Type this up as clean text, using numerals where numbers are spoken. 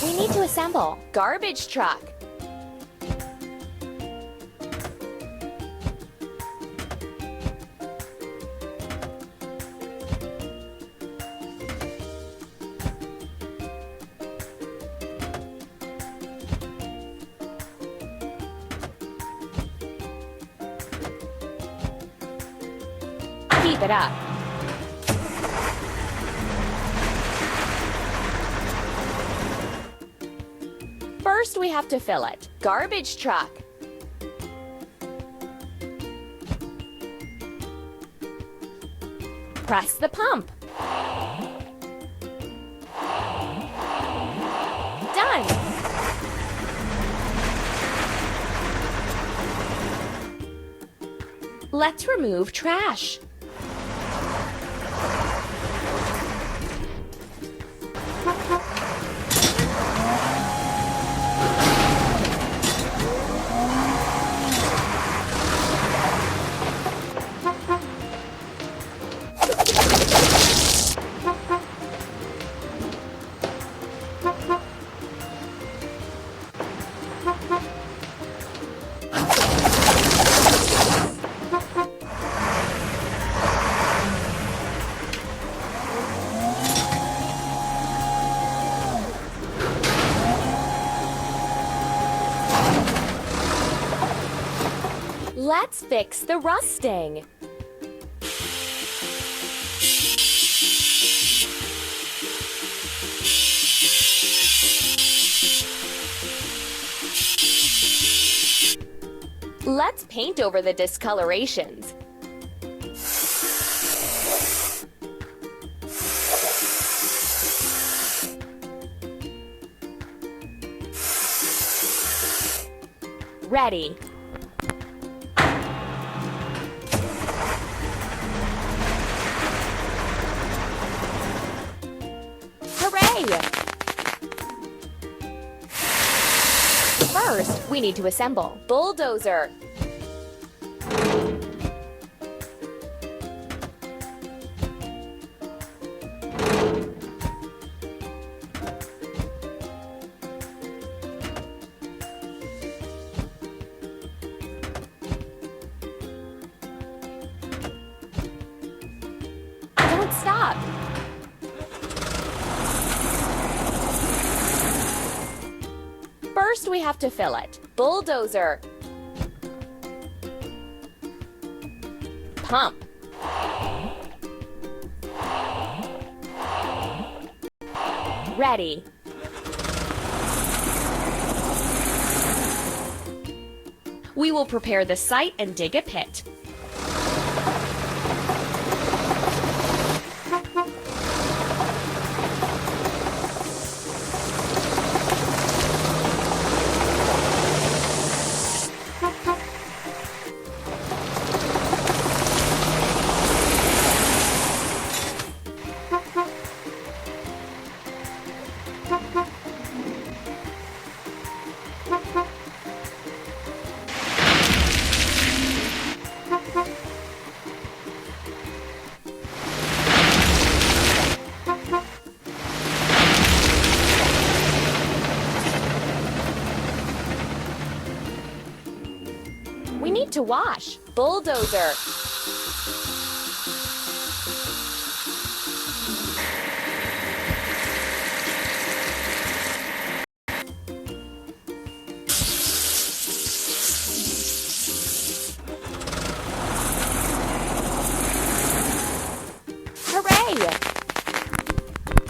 We need to assemble. Garbage truck. Keep it up. First, we have to fill it. Garbage truck. Press the pump. Done. Let's remove trash. Let's fix the rusting. Let's paint over the discolorations. Ready. First, we need to assemble. Bulldozer. Don't stop. First, we have to fill it. Bulldozer. Pump. Ready. We will prepare the site and dig a pit. We need to wash. Bulldozer.